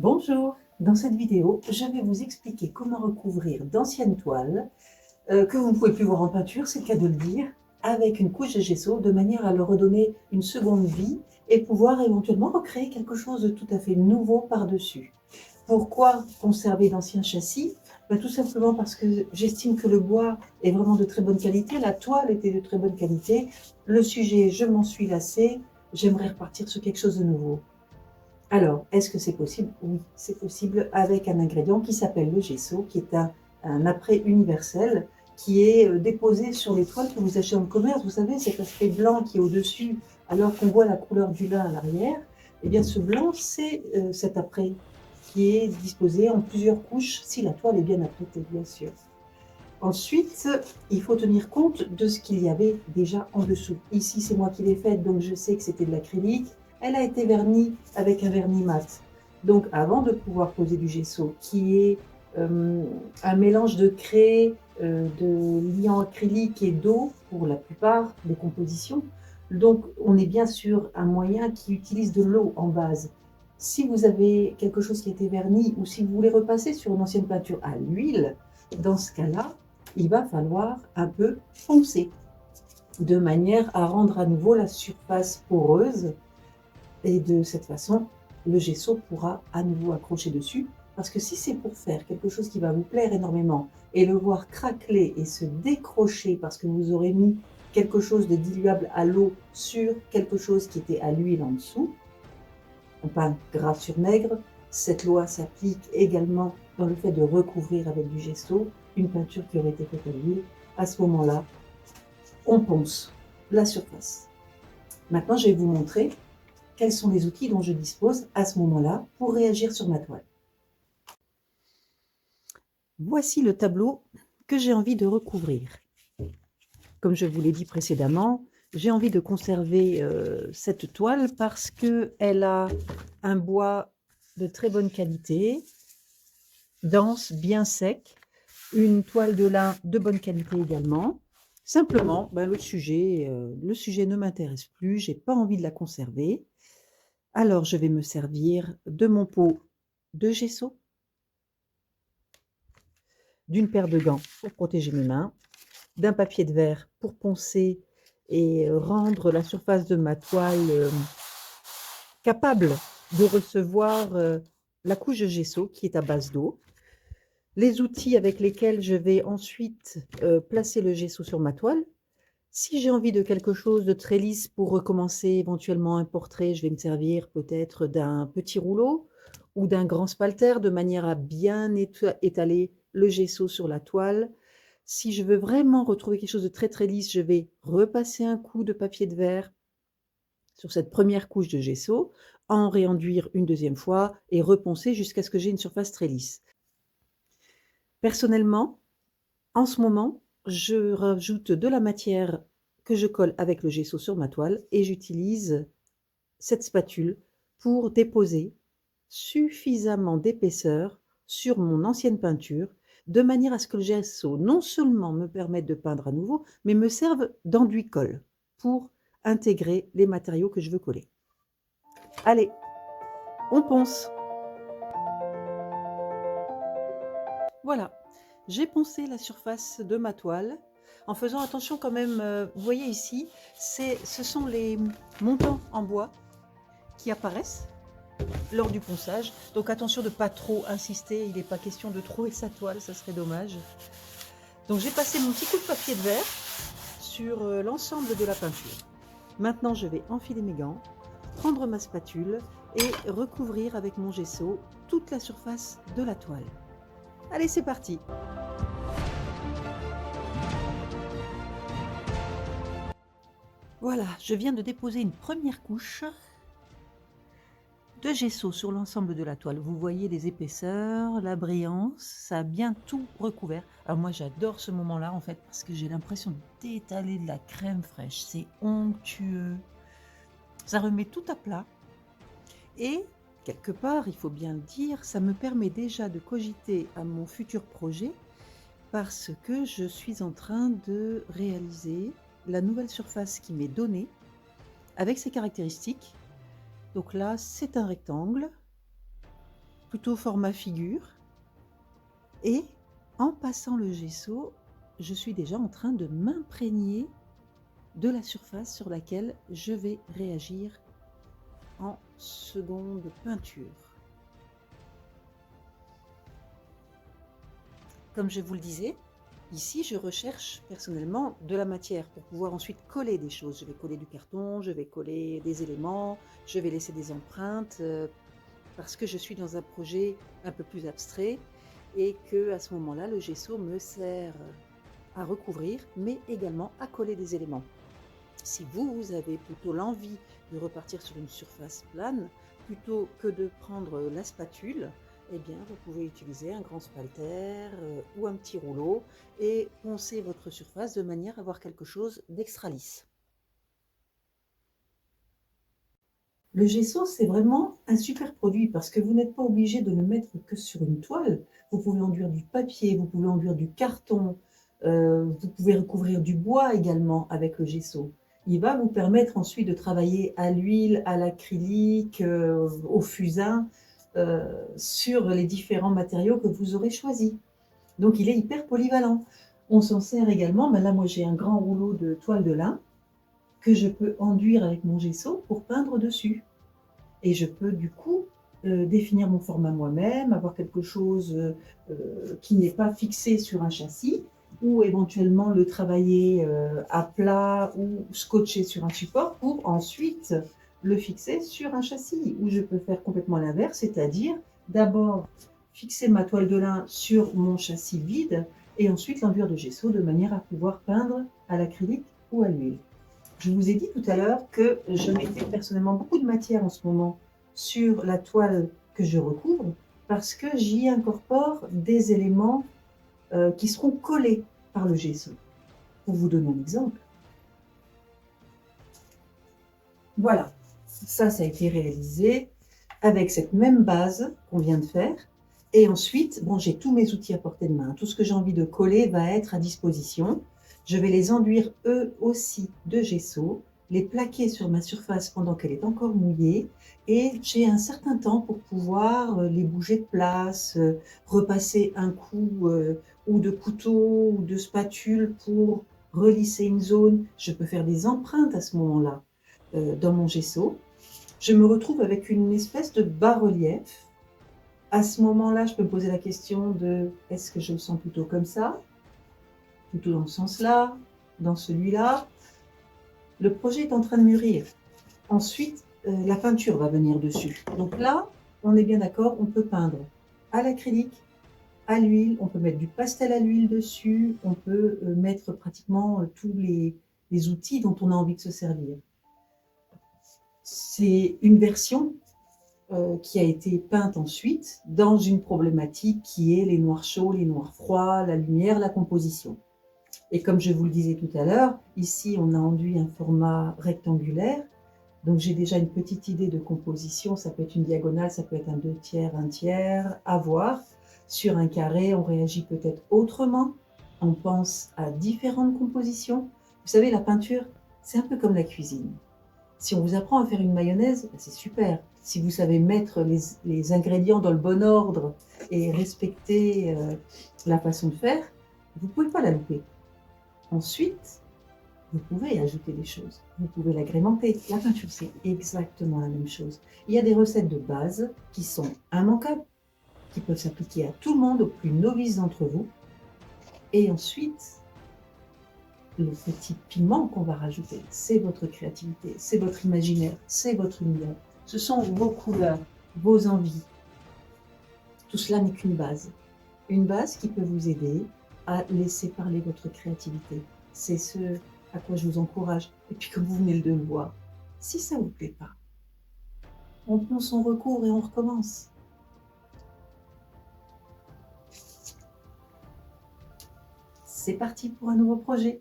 Bonjour, dans cette vidéo, je vais vous expliquer comment recouvrir d'anciennes toiles que vous ne pouvez plus voir en peinture, c'est le cas de le dire, avec une couche de gesso de manière à leur redonner une seconde vie et pouvoir éventuellement recréer quelque chose de tout à fait nouveau par-dessus. Pourquoi conserver d'anciens châssis? Tout simplement parce que j'estime que le bois est vraiment de très bonne qualité, la toile était de très bonne qualité, le sujet, je m'en suis lassée, j'aimerais repartir sur quelque chose de nouveau. Alors, est-ce que c'est possible? Oui, c'est possible avec un ingrédient qui s'appelle le gesso, qui est un apprêt universel qui est déposé sur les toiles que vous achetez en commerce. Vous savez, cet aspect blanc qui est au-dessus, alors qu'on voit la couleur du lin à l'arrière. Eh bien, ce blanc, c'est cet apprêt qui est disposé en plusieurs couches, si la toile est bien apprêtée, bien sûr. Ensuite, il faut tenir compte de ce qu'il y avait déjà en dessous. Ici, c'est moi qui l'ai faite, donc je sais que c'était de l'acrylique. Elle a été vernie avec un vernis mat. Donc, avant de pouvoir poser du gesso, qui est un mélange de craie, de liant acrylique et d'eau pour la plupart des compositions, donc on est bien sûr un moyen qui utilise de l'eau en base. Si vous avez quelque chose qui a été verni ou si vous voulez repasser sur une ancienne peinture à l'huile, dans ce cas-là, il va falloir un peu foncer, de manière à rendre à nouveau la surface poreuse. Et de cette façon, le gesso pourra à nouveau accrocher dessus. Parce que si c'est pour faire quelque chose qui va vous plaire énormément et le voir craqueler et se décrocher parce que vous aurez mis quelque chose de diluable à l'eau sur quelque chose qui était à l'huile en dessous, on peint gras sur maigre, cette loi s'applique également dans le fait de recouvrir avec du gesso une peinture qui aurait été faite à l'huile. À ce moment-là, on ponce la surface. Maintenant, je vais vous montrer quels sont les outils dont je dispose à ce moment-là pour réagir sur ma toile. Voici le tableau que j'ai envie de recouvrir. Comme je vous l'ai dit précédemment, j'ai envie de conserver cette toile parce qu'elle a un bois de très bonne qualité, dense, bien sec, une toile de lin de bonne qualité également. Simplement, le sujet ne m'intéresse plus, j'ai pas envie de la conserver. Alors, je vais me servir de mon pot de gesso, d'une paire de gants pour protéger mes mains, d'un papier de verre pour poncer et rendre la surface de ma toile capable de recevoir la couche de gesso qui est à base d'eau. Les outils avec lesquels je vais ensuite placer le gesso sur ma toile. Si j'ai envie de quelque chose de très lisse pour recommencer éventuellement un portrait, je vais me servir peut-être d'un petit rouleau ou d'un grand spalter de manière à bien étaler le gesso sur la toile. Si je veux vraiment retrouver quelque chose de très très lisse, je vais repasser un coup de papier de verre sur cette première couche de gesso, en réenduire une deuxième fois et reponcer jusqu'à ce que j'ai une surface très lisse. Personnellement, en ce moment, je rajoute de la matière que je colle avec le gesso sur ma toile et j'utilise cette spatule pour déposer suffisamment d'épaisseur sur mon ancienne peinture de manière à ce que le gesso non seulement me permette de peindre à nouveau, mais me serve d'enduit-colle pour intégrer les matériaux que je veux coller. Allez, on ponce. Voilà, j'ai poncé la surface de ma toile en faisant attention quand même, vous voyez ici, ce sont les montants en bois qui apparaissent lors du ponçage. Donc attention de ne pas trop insister, il n'est pas question de trouer sa toile, ça serait dommage. Donc j'ai passé mon petit coup de papier de verre sur l'ensemble de la peinture. Maintenant je vais enfiler mes gants, prendre ma spatule et recouvrir avec mon gesso toute la surface de la toile. Allez, c'est parti! Voilà, je viens de déposer une première couche de gesso sur l'ensemble de la toile. Vous voyez les épaisseurs, la brillance, ça a bien tout recouvert. Alors moi j'adore ce moment-là en fait parce que j'ai l'impression d'étaler de la crème fraîche. C'est onctueux, ça remet tout à plat et quelque part, il faut bien le dire, ça me permet déjà de cogiter à mon futur projet parce que je suis en train de réaliser la nouvelle surface qui m'est donnée avec ses caractéristiques. Donc là, c'est un rectangle plutôt format figure. Et en passant le gesso, je suis déjà en train de m'imprégner de la surface sur laquelle je vais réagir en seconde peinture. Comme je vous le disais, ici je recherche personnellement de la matière pour pouvoir ensuite coller des choses. Je vais coller du carton, je vais coller des éléments, je vais laisser des empreintes parce que je suis dans un projet un peu plus abstrait et que à ce moment-là, le gesso me sert à recouvrir mais également à coller des éléments. Si vous avez plutôt l'envie de repartir sur une surface plane, plutôt que de prendre la spatule, eh bien, vous pouvez utiliser un grand spalter ou un petit rouleau et poncer votre surface de manière à avoir quelque chose d'extra lisse. Le gesso, c'est vraiment un super produit parce que vous n'êtes pas obligé de le mettre que sur une toile. Vous pouvez enduire du papier, vous pouvez enduire du carton, vous pouvez recouvrir du bois également avec le gesso. Il va vous permettre ensuite de travailler à l'huile, à l'acrylique, au fusain, sur les différents matériaux que vous aurez choisis. Donc il est hyper polyvalent. On s'en sert également, ben là moi j'ai un grand rouleau de toile de lin que je peux enduire avec mon gesso pour peindre dessus. Et je peux du coup définir mon format moi-même, avoir quelque chose qui n'est pas fixé sur un châssis, ou éventuellement le travailler à plat ou scotché sur un support pour ensuite le fixer sur un châssis, où je peux faire complètement l'inverse, c'est-à-dire d'abord fixer ma toile de lin sur mon châssis vide et ensuite l'enduire de gesso de manière à pouvoir peindre à l'acrylique ou à l'huile. Je vous ai dit tout à l'heure que je mettais personnellement beaucoup de matière en ce moment sur la toile que je recouvre parce que j'y incorpore des éléments qui seront collés par le gesso. Pour vous donner un exemple. Voilà, ça a été réalisé avec cette même base qu'on vient de faire. Et ensuite, bon, j'ai tous mes outils à portée de main. Tout ce que j'ai envie de coller va être à disposition. Je vais les enduire eux aussi de gesso, les plaquer sur ma surface pendant qu'elle est encore mouillée. Et j'ai un certain temps pour pouvoir les bouger de place, repasser un coup ou de couteau ou de spatule pour relisser une zone. Je peux faire des empreintes à ce moment-là dans mon gesso. Je me retrouve avec une espèce de bas-relief. À ce moment-là, je peux me poser la question de est-ce que je le sens plutôt comme ça, plutôt dans ce sens-là, dans celui-là. Le projet est en train de mûrir. Ensuite, la peinture va venir dessus. Donc là, on est bien d'accord, on peut peindre à l'acrylique, à l'huile, on peut mettre du pastel à l'huile dessus, on peut mettre pratiquement tous les outils dont on a envie de se servir. C'est une version qui a été peinte ensuite dans une problématique qui est les noirs chauds, les noirs froids, la lumière, la composition. Et comme je vous le disais tout à l'heure, ici on a enduit un format rectangulaire, donc j'ai déjà une petite idée de composition, ça peut être une diagonale, ça peut être un 2/3, un tiers, à voir. Sur un carré, on réagit peut-être autrement, on pense à différentes compositions. Vous savez, la peinture, c'est un peu comme la cuisine. Si on vous apprend à faire une mayonnaise, c'est super. Si vous savez mettre les ingrédients dans le bon ordre et respecter la façon de faire, vous ne pouvez pas la louper. Ensuite, vous pouvez ajouter des choses. Vous pouvez l'agrémenter. La peinture, c'est exactement la même chose. Il y a des recettes de base qui sont immanquables, qui peuvent s'appliquer à tout le monde, aux plus novices d'entre vous. Et ensuite, le petit piment qu'on va rajouter, c'est votre créativité, c'est votre imaginaire, c'est votre univers. Ce sont vos couleurs, vos envies. Tout cela n'est qu'une base. Une base qui peut vous aider à laisser parler votre créativité. C'est ce à quoi je vous encourage. Et puis comme vous venez de le voir, si ça ne vous plaît pas, on prend son recours et on recommence. C'est parti pour un nouveau projet.